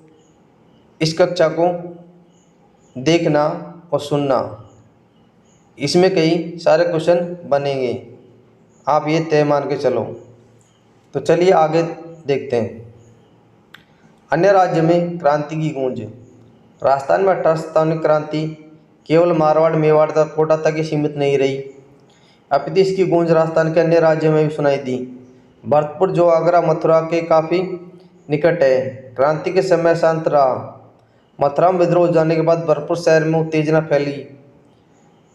इस कक्षा को देखना और सुनना, इसमें कई सारे क्वेश्चन बनेंगे, आप ये तय मान के चलो। तो चलिए आगे देखते हैं। अन्य राज्य में क्रांति की गूंज। राजस्थान में 1857 क्रांति केवल मारवाड़, मेवाड़ तथा कोटा तक ही सीमित नहीं रही, अपितु इसकी गूंज राजस्थान के अन्य राज्यों में भी सुनाई दी। भरतपुर, जो आगरा मथुरा के काफ़ी निकट है, क्रांति के समय शांत रहा। मथुरा में विद्रोह हो जाने के बाद भरतपुर शहर में उत्तेजना फैली।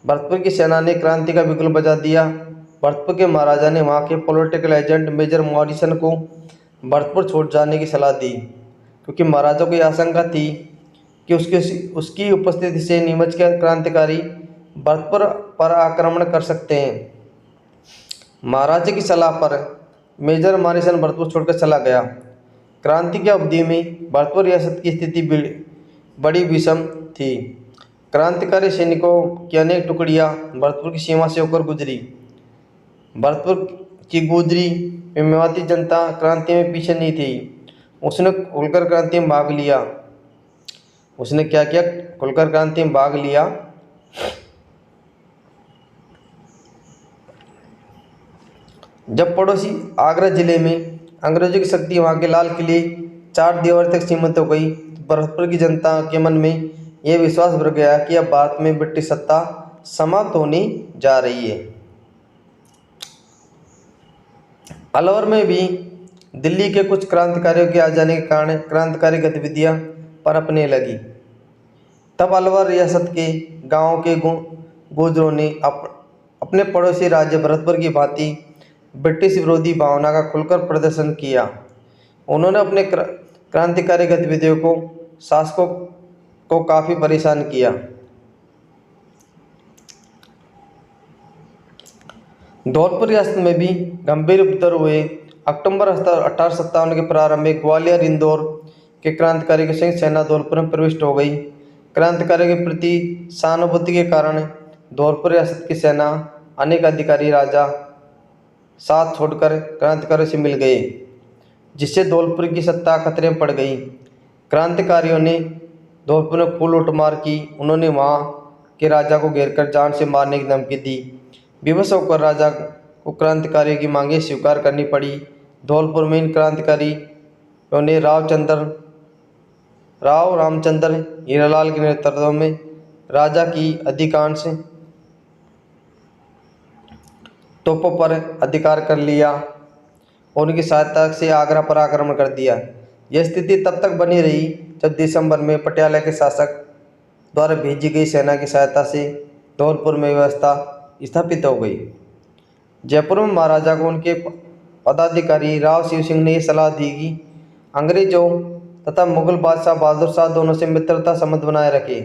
भरतपुर की सेना ने क्रांति का बिगुल बजा दिया। भरतपुर के महाराजा ने वहाँ के पॉलिटिकल एजेंट मेजर मॉरिसन को भरतपुर छोड़ जाने की सलाह दी, क्योंकि महाराजा को यह आशंका थी कि उसकी उपस्थिति से नीमच के क्रांतिकारी भरतपुर पर आक्रमण कर सकते हैं। महाराजा की सलाह पर मेजर मॉरिसन भरतपुर छोड़कर चला गया। क्रांति की अवधि में भरतपुर रियासत की स्थिति बड़ी विषम थी। क्रांतिकारी सैनिकों की अनेक टुकड़ियां भरतपुर की सीमा से होकर गुजरी। भरतपुर की गुजरी में मेवाती जनता क्रांति में पीछे नहीं थी। उसने खुलकर क्रांति में भाग लिया। उसने क्या किया? खुलकर क्रांति में भाग लिया। जब पड़ोसी आगरा जिले में अंग्रेजों की शक्ति वहाँ के लाल किले 4 दीवार तक सीमित हो गई, तो भरतपुर की जनता के मन में यह विश्वास भर गया कि अब भारत में ब्रिटिश सत्ता समाप्त होने जा रही है। अलवर में भी दिल्ली के कुछ क्रांतिकारियों के आ जाने के कारण क्रांतिकारी गतिविधियां पनपने लगी। तब अलवर रियासत के गांवों के गुर्जरों ने अपने पड़ोसी राज्य भरतपुर की भांति ब्रिटिश विरोधी भावना का खुलकर प्रदर्शन किया। उन्होंने अपने क्रांतिकारी गतिविधियों को शासकों को काफ़ी परेशान किया। धौलपुर रियासत में भी गंभीर उपद्रव हुए। अक्टूबर 1857 के प्रारंभ में ग्वालियर, इंदौर के क्रांतिकारी की संयुक्त सेना धौलपुर में प्रविष्ट हो गई। क्रांतिकारियों के प्रति सहानुभूति के कारण धौलपुर रियासत की सेना अनेक अधिकारी राजा साथ छोड़कर क्रांतिकारियों से मिल गए, जिससे धौलपुर की सत्ता खतरे में पड़ गई। क्रांतिकारियों ने धौलपुर में खूब लूटमार की। उन्होंने वहाँ के राजा को घेरकर जान से मारने की धमकी दी। विवश होकर राजा को क्रांतिकारियों की मांगें स्वीकार करनी पड़ी। धौलपुर में इन क्रांतिकारियों ने राव रामचंद्र हीरालाल के नेतृत्व में राजा की अधिकांश तोपों पर अधिकार कर लिया और उनकी सहायता से आगरा पर आक्रमण कर दिया। यह स्थिति तब तक बनी रही जब दिसंबर में पटियाला के शासक द्वारा भेजी गई सेना की सहायता से धौलपुर में व्यवस्था स्थापित हो गई। जयपुर में महाराजा को उनके पदाधिकारी राव शिव सिंह ने यह सलाह दी कि अंग्रेजों तथा मुगल बादशाह बहादुर शाह दोनों से मित्रता संबंध बनाए रखे,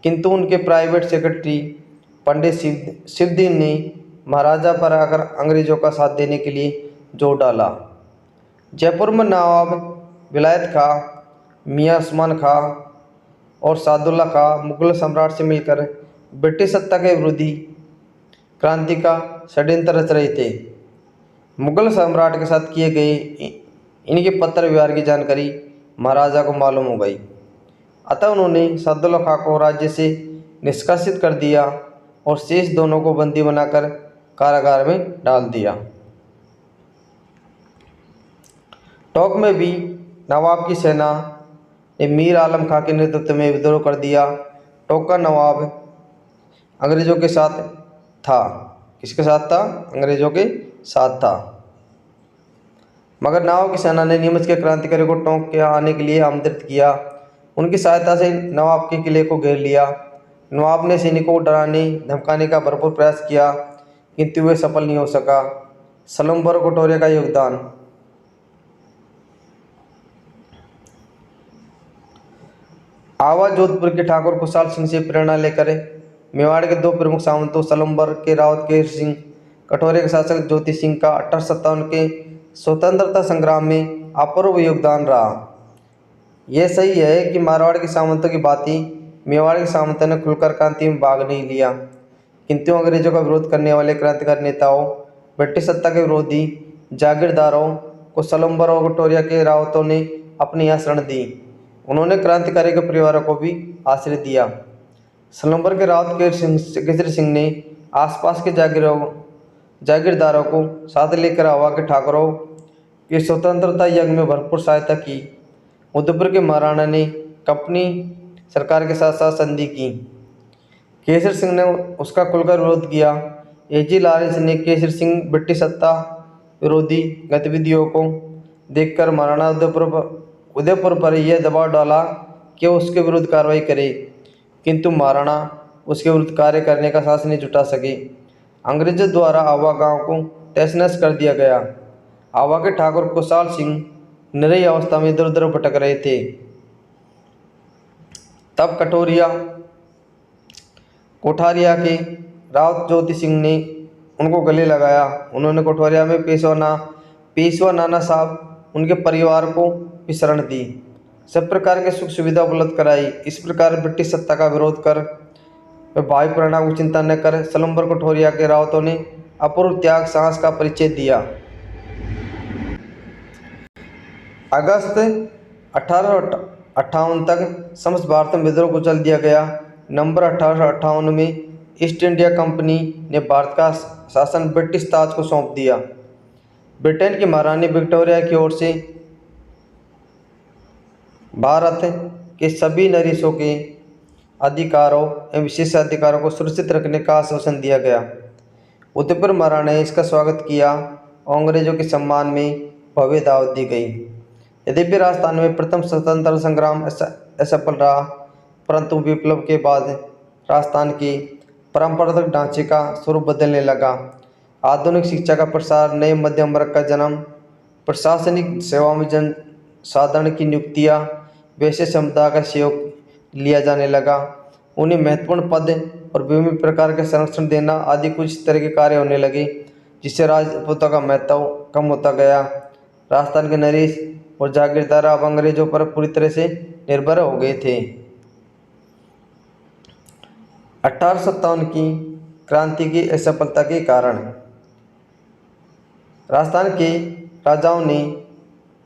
किंतु उनके प्राइवेट सेक्रेटरी पंडित शिवदीन ने महाराजा पर आकर अंग्रेजों का साथ देने के लिए जोर डाला। जयपुर में नवाब विलायत खां, मियां उस्मान खां और सादुल्ला खां मुगल सम्राट से मिलकर ब्रिटिश सत्ता के विरोधी क्रांति का षड्यंत्र रच रहे थे। मुगल सम्राट के साथ किए गए इनके पत्र व्यवहार की जानकारी महाराजा को मालूम हो गई, अतः उन्होंने सादुल्ला खां को राज्य से निष्कासित कर दिया और शेष दोनों को बंदी बनाकर कारागार में डाल दिया। टोंक में भी नवाब की सेना ने मीर आलम खां के नेतृत्व में विद्रोह कर दिया। टोंक का नवाब अंग्रेजों के साथ था। किसके साथ था? अंग्रेजों के साथ था। मगर नवाब की सेना ने नीमच के क्रांतिकारियों को टोंक के आने के लिए आमंत्रित किया। उनकी सहायता से नवाब के किले को घेर लिया। नवाब ने सैनिकों को डराने धमकाने का भरपूर प्रयास किया, किंतु वे सफल नहीं हो सका। सलम्बर और कटोरिया का योगदान। आवा जोधपुर के ठाकुर खुशहाल सिंह से प्रेरणा लेकर मेवाड़ के दो प्रमुख सामंतों सलम्बर के रावत केसर सिंह, कटोरिया के शासक ज्योति सिंह का 1857 के स्वतंत्रता संग्राम में अपूर्व योगदान रहा। यह सही है कि मारवाड़ के सामंतों की भांति मेवाड़ के सामंतों ने खुलकर क्रांति में भाग नहीं लिया, किंतु अंग्रेजों का विरोध करने वाले क्रांतिकारी नेताओं, ब्रिटिश सत्ता के विरोधी जागीरदारों को सलम्बर और कटोरिया के रावतों ने अपनी यहाँ शरण दी। उन्होंने क्रांतिकारी के परिवारों को भी आश्रय दिया। सलम्बर के रावत केसर सिंह ने आसपास के जागीरदारों को साथ लेकर आवा के ठाकुरों के स्वतंत्रता यज्ञ में भरपूर सहायता की। उदयपुर के महाराणा ने कंपनी सरकार के साथ साथ संधि की। केसर सिंह ने उसका खुलकर विरोध किया। एजी लॉरेंस ने केसर सिंह ब्रिटिश सत्ता विरोधी गतिविधियों को देखकर महाराणा उदयपुर पर यह दबाव डाला कि उसके विरुद्ध कार्रवाई करे, किंतु महाराणा उसके विरुद्ध कार्य करने का साहस नहीं जुटा सके। अंग्रेजों द्वारा आवा गांव को तहस नहस कर दिया गया। आवा के ठाकुर खुशहाल सिंह निरही अवस्था में इधर उधर भटक रहे थे। तब कोठारिया के रावत ज्योति सिंह ने उनको गले लगाया। उन्होंने कोठारिया में पेशवा नाना साहब उनके परिवार को भी शरण दी, सब प्रकार के सुख सुविधा उपलब्ध कराई। इस प्रकार ब्रिटिश सत्ता का विरोध कर भाई परिणाम की चिंता न कर सलम्बर कोठारिया के रावतों ने अपूर्व त्याग साहस का परिचय दिया। अगस्त 1858 तक समस्त भारत में विद्रोह को चल दिया गया। नवंबर 1858 में ईस्ट इंडिया कंपनी ने भारत का शासन ब्रिटिश ताज को सौंप दिया। ब्रिटेन की महारानी विक्टोरिया की ओर से भारत के सभी नरेशों के अधिकारों एवं विशेषाधिकारों को सुरक्षित रखने का आश्वासन दिया गया। उदयपुर महाराणा ने इसका स्वागत किया और अंग्रेजों के सम्मान में भव्य दावत दी गई। यद्यपि राजस्थान में प्रथम स्वतंत्रता संग्राम असफल रहा, परंतु विप्लव के बाद राजस्थान के परंपरागत ढांचे का स्वरूप बदलने लगा। आधुनिक शिक्षा का प्रसार, नए मध्यम वर्ग का जन्म, प्रशासनिक सेवाओं में जन साधारण की नियुक्तियाँ, वैश्य समुदाय का सहयोग लिया जाने लगा। उन्हें महत्वपूर्ण पद और विभिन्न प्रकार के संरक्षण देना आदि कुछ इस तरह के कार्य होने लगे, जिससे राजपूतों का महत्व कम होता गया। राजस्थान के नरेश और जागीरदार अब अंग्रेजों पर पूरी तरह से निर्भर हो गए थे। 1857 की क्रांति की असफलता के कारण राजस्थान के राजाओं ने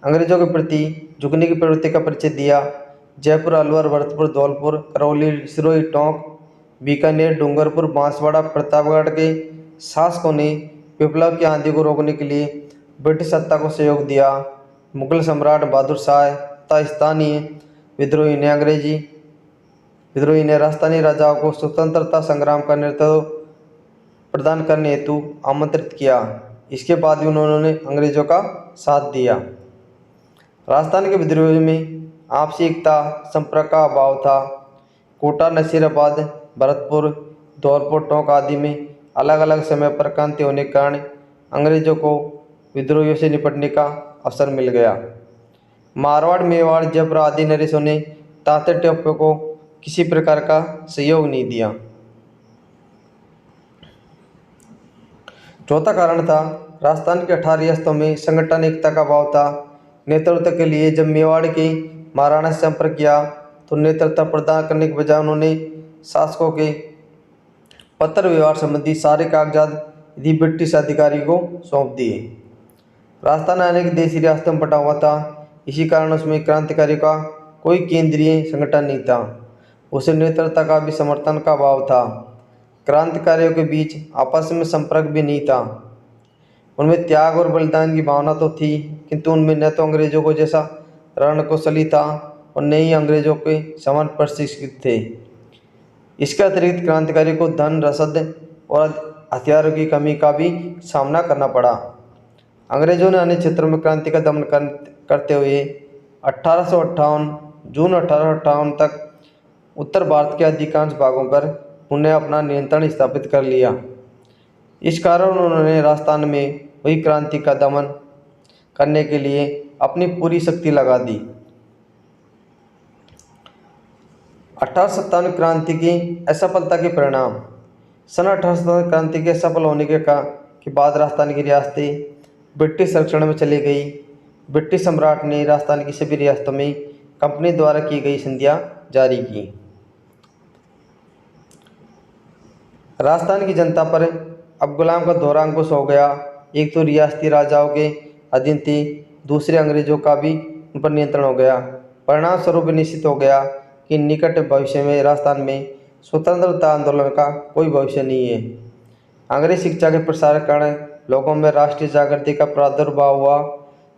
अंग्रेजों के प्रति झुकने की प्रवृत्ति का परिचय दिया। जयपुर, अलवर, भरतपुर, धौलपुर, करौली, सिरोही, टोंक, बीकानेर, डूंगरपुर, बांसवाड़ा, प्रतापगढ़ के शासकों ने विप्लव की आंधी को रोकने के लिए ब्रिटिश सत्ता को सहयोग दिया। मुगल सम्राट बहादुर शाह तथा स्थानीय विद्रोही ने राजस्थानी राजाओं को स्वतंत्रता संग्राम का नेतृत्व प्रदान करने हेतु आमंत्रित किया। इसके बाद भी उन्होंने अंग्रेजों का साथ दिया। राजस्थान के विद्रोह में आपसी एकता संपर्क का अभाव था। कोटा, नसीराबाद, भरतपुर, धौलपुर, टोंक आदि में अलग अलग समय पर क्रांति होने के कारण अंग्रेजों को विद्रोहियों से निपटने का अवसर मिल गया। मारवाड़, मेवाड़, जयपुर आदि नरेशों ने तात्या टोपे को किसी प्रकार का सहयोग नहीं दिया। चौथा कारण था राजस्थान के 18 रियासतों में संगठन एकता का अभाव था। नेतृत्व के लिए जब मेवाड़ के महाराणा से संपर्क किया तो नेतृत्व प्रदान करने के बजाय उन्होंने शासकों के पत्र व्यवहार संबंधी सारे कागजात यदि ब्रिटिश अधिकारी को सौंप दिए। राजस्थान अनेक देशी रियासतों में बटा हुआ था, इसी कारण उसमें क्रांतिकारियों का कोई केंद्रीय संगठन नहीं था। उसे नेतृत्व का भी समर्थन का अभाव था। क्रांतिकारियों के बीच आपस में संपर्क भी नहीं था। उनमें त्याग और बलिदान की भावना तो थी, किंतु उनमें न तो अंग्रेजों को जैसा रणकौशली था और न ही अंग्रेजों के समान प्रशिक्षित थे। इसके अतिरिक्त क्रांतिकारी को धन, रसद और हथियारों की कमी का भी सामना करना पड़ा। अंग्रेजों ने अन्य क्षेत्रों में क्रांति का दमन करते हुए 1858 जून 1858 तक उत्तर भारत के अधिकांश भागों पर पुनः अपना नियंत्रण स्थापित कर लिया। इस कारण उन्होंने राजस्थान में हुई क्रांति का दमन करने के लिए अपनी पूरी शक्ति लगा दी। 1857 क्रांति की असफलता के परिणाम। सन 1857 क्रांति के सफल होने के बाद राजस्थान की रियासतें ब्रिटिश संरक्षण में चली गई। ब्रिटिश सम्राट ने राजस्थान की सभी रियासतों में कंपनी द्वारा की गई संधियां जारी की। राजस्थान की जनता पर अब गुलाम का दोहरा अंकुश हो गया। एक तो रियासती राजाओं के अधीन थी, दूसरे अंग्रेजों का भी उन पर नियंत्रण हो गया। परिणाम स्वरूप निश्चित हो गया कि निकट भविष्य में राजस्थान में स्वतंत्रता आंदोलन का कोई भविष्य नहीं है। अंग्रेज शिक्षा के प्रसार के कारण लोगों में राष्ट्रीय जागृति का प्रादुर्भाव हुआ।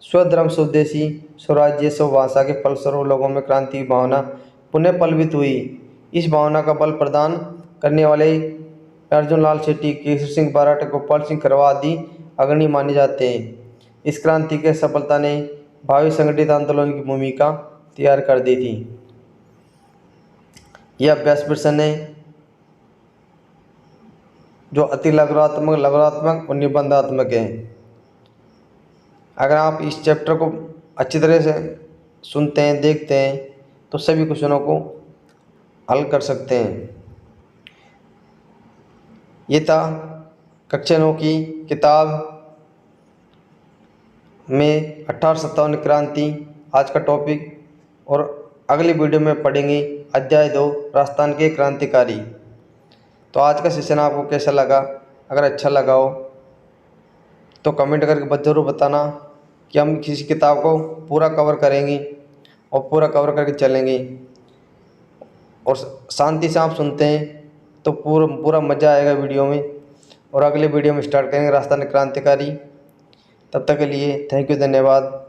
स्वधर्म, स्वदेशी, स्वराज्य, स्वभाषा के फलस्वरूप लोगों में क्रांति की भावना पुनः पल्वित हुई। इस भावना का बल प्रदान करने वाले अर्जुन लाल शेट्टी, केसर सिंह बराट, गोपाल सिंह खरवा आदि अग्रणी माने जाते हैं। इस क्रांति की सफलता ने भावी संगठित आंदोलन की भूमिका तैयार कर दी थी। यह अभ्यास प्रश्न है जो अति लघुरात्मक और निबंधात्मक है। अगर आप इस चैप्टर को अच्छी तरह से सुनते हैं, देखते हैं तो सभी क्वेश्चनों को हल कर सकते हैं। ये था कक्षा 9 की किताब में 1857 क्रांति आज का टॉपिक, और अगली वीडियो में पढ़ेंगे अध्याय 2 राजस्थान के क्रांतिकारी। तो आज का सेशन आपको कैसा लगा? अगर अच्छा लगा हो तो कमेंट करके ज़रूर बताना कि हम किसी किताब को पूरा कवर करेंगे और पूरा कवर करके चलेंगे। और शांति से आप सुनते हैं तो पूरा मज़ा आएगा वीडियो में। और अगले वीडियो में स्टार्ट करेंगे राजस्थान क्रांतिकारी। तब तक के लिए थैंक यू, धन्यवाद।